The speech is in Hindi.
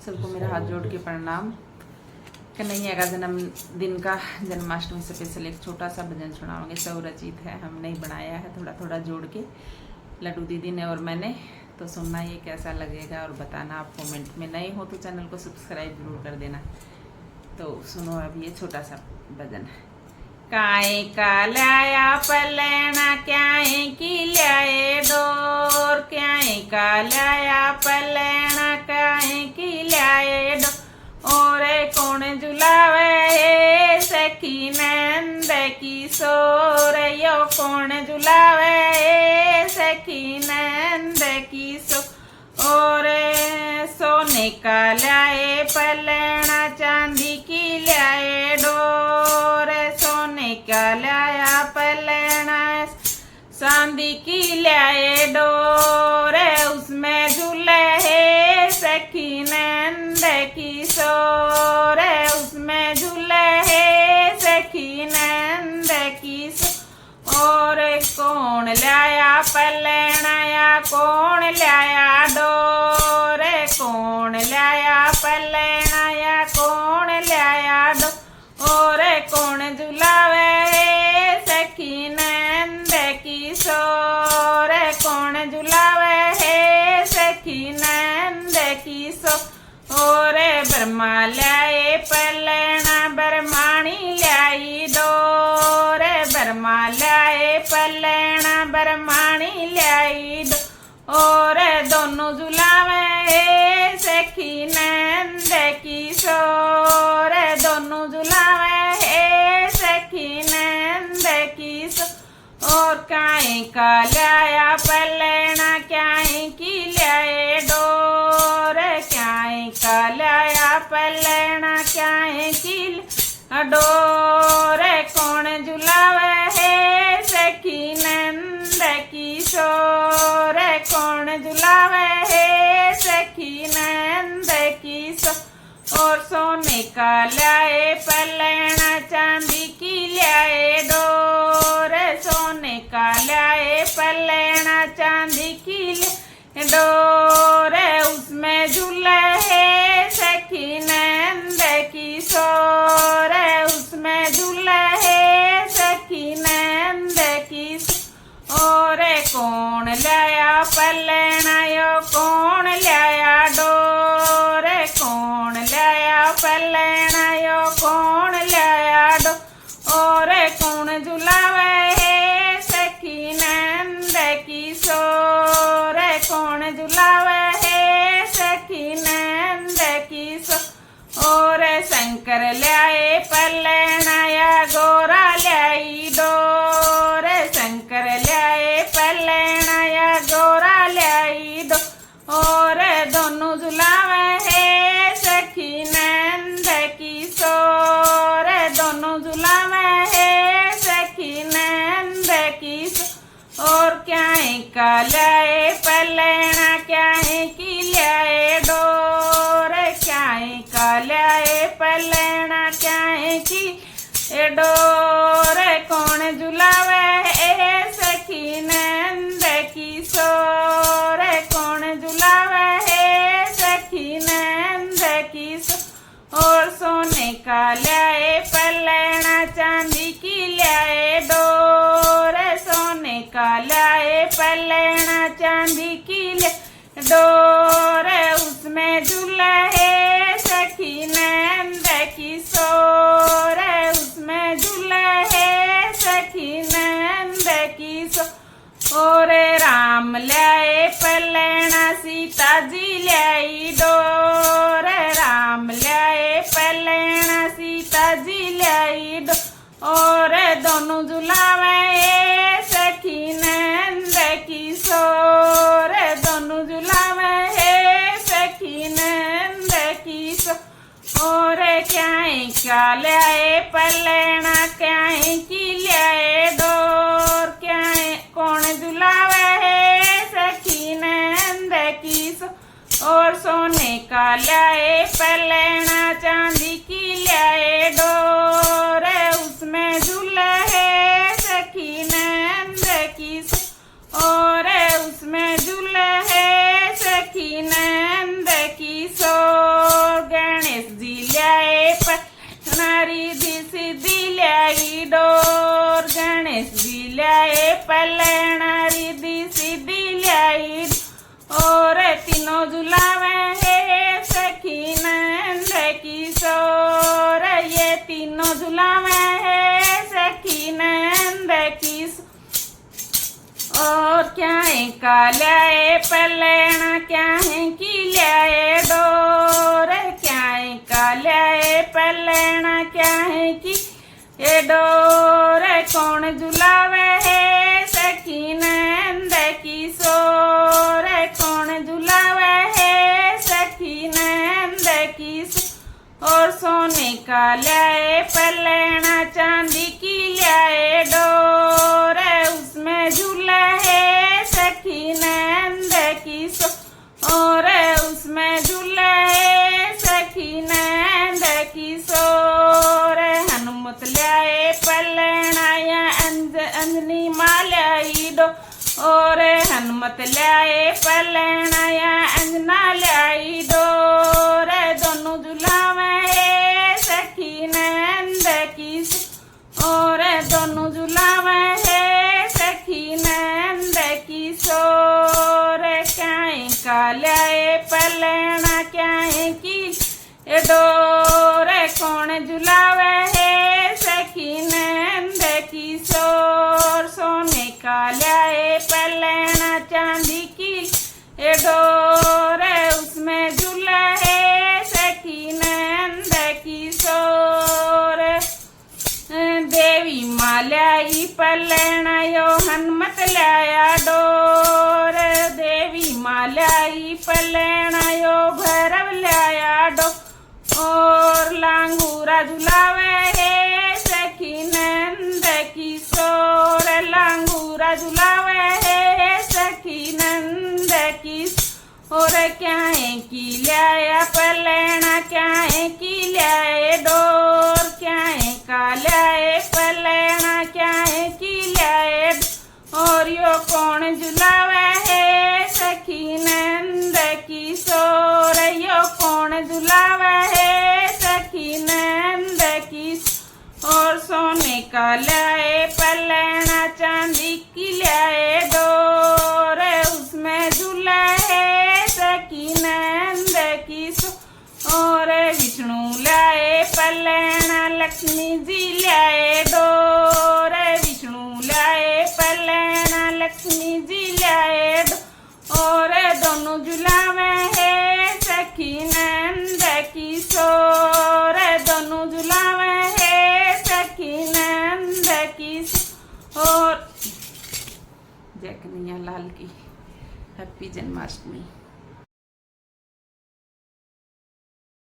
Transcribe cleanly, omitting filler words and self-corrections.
सबको मेरा हाथ जोड़ के प्रणाम। कन्हैया का जन्मदिन का जन्माष्टमी स्पेशल एक छोटा सा भजन सुनाओगे। स्वरचित है, हमने ही बनाया है थोड़ा थोड़ा जोड़ के, लड्डू दीदी ने और मैंने। तो सुनना ये कैसा लगेगा और बताना। आप कमेंट में नए हो तो चैनल को सब्सक्राइब जरूर कर देना। तो सुनो अब ये छोटा सा भजन। काए का लाया पलैना, क्याए की लाए डोर, क्याए का लाया पलैना, क्याए की लाए डोर। ओरे कौन झुलावे सखी नंद किशोर, यो कौन झुलावे सखी नंद किशोर। ओरे सोने का लाए पलैना, चांदी की लाए डोर, सोने का लाया पलैना, चांदी की लाए डोर। उसमें झूले है सखी नंद किशोर, उसमें झूले है सखी नंद किशोर। और कौन लाया पलैना या कौन लाया डोर, कौन लाया पलैना या कौन लाया डोर। और कौन झुलावे सखी नंद किशोर, कौन झुलावे है सखी नंद किशोर। और ब्रह्मा लाए पलैना, ब्रह्माणी लाई डोर, ब्रह्मा लाए पलैना, ब्रह्माणी लाई डोर। और दोनों झुलावे सखी नंद किशोर, दोनों झुलावे है सखी नंद किशोर। और काए का लाया पलैना, क्याए की लाए डोर, क्याए का लाया पलैना, क्याए की डोर। कौन झुलावे है सखी नंद किशोर, कौन झुलावे है सखी नंद किशोर। और सोने का लाए पलैना, चांदी की लाए डोर, सोने का लाए पलैना, चांदी की लाए डोर। उसमें झूले है सखी नंद किशोर, उसमें झूले है सखी नंद किशोर। और कौन लाया पलैना यो कौन लाया डोर, कौन लाया पलैना यो कौन लाया डोर। और कौन झुलावे है सखी नंद किशोर, कौन झुलावे है सखी नंद किशोर। और शंकर लाए पलैना या गोरा लाई डोर, शंकर लाए पलैना या गोरा लाई डोर। और दोनों झुलावे है सखी नंद किशोर, दोनों झुलावे है सखी नंद किशोर। और क्याए का लाए पलैना, क्याए की लाए डोर, क्याए का लाए पलैना, क्याए की डोर। कौन झुलावे है सखी नंद किशोर, कौन झुलावे है सखी नंद किशोर। और सोने का लाए पलैना, चांदी की लाए डोर, सोने का लाए पलैना, चांदी की लाए डोर। उसमें झूले है सखी नंद किशोर, उसमें झूले है सखी नंद किशोर। और राम लाए पलैना, सीता जी लाई डोर, राम लाए पलैना, सीता जी लाई डोर। और दोनों झुलावे सखी नंद किशोर, दोनों झुलावे है सखी नंद किशोर। और क्याए का लाए पलैना, क्याए की लाए डोर, क्याए कौन झुलावे है सखी नंद किशोर। और सोने का लाए पलैना, चांदी की लाए डोर, उसमें झूले है सखी नंद किशोर। और उसमें झूले है सखी नंद किशोर। ल्याए पलैना रिद्धि सिद्धि ल्याई और तीनों झुलावे हे सखी नंद किशोर। ये तीनों झुलावे हे सखी नंद किशोर। और क्या है का ल्याए पलैना क्या है कि ल्याए डोर। क्या है का ल्याए पलैना क्या है कि ये डोर। कौन झुलावे है सखी नंद किशोर। कौन झुलावे है सखी नंद किशोर। और सोने का ल्याए पलैना चांदी की ल्याए डोर। उसमें झूला है सखी नंद किशोर। और उसमें झूला है सखी नंद किशोर। हनुमत ल्याए पलैना या अंजनी माल्याई डो। और हनुमत ल्याए पलैना या अंजना ल्याई डोर। दोनों झुलावे है सखी नंद किशोर। और दोनों झुलावे है सखी नंद किशोर। क्या है का ल्याए पलैना क्या है कि डोर। कौन झुलावे है सखी नंद किशोर। सोने का ल्याए पलैना चांदी की डोर। उसमें झूला है सखी नंद किशोर। देवी माँ ल्याई पलैना यो हनुमत ल्याया डोर। देवी माँ ल्याई पलैना यो भैरव ल्याया डोर। और लांगूरा झुलावे है सखी नंद किशोर। लांगूरा झुलावे है सखी नंद किशोर। और क्या है कि ल्याया पलैना क्या है कि ल्याए डोर। क्या है का ल्याए पलैना क्या है कि ल्याए डोर। और यो कौन झुलावे है सखी नंद किशोर। यो कौन झुलावे है सखी नंद किशोर। और सोने का ल्याए पलैना चांदी की ल्याए डोर। उसमें झूला है सखी नंद किशोर। और विष्णु ल्याए पलैना लक्ष्मी जी ल्याए डोर। विष्णु ल्याए पलैना लक्ष्मी जी ल्याए डोर। और दोनों झुलावे है सखी नंद किशोर। दोनों झुलावे है सखी नंद किशोर। और जय कन्हैया लाल की। हैप्पी जन्माष्टमी।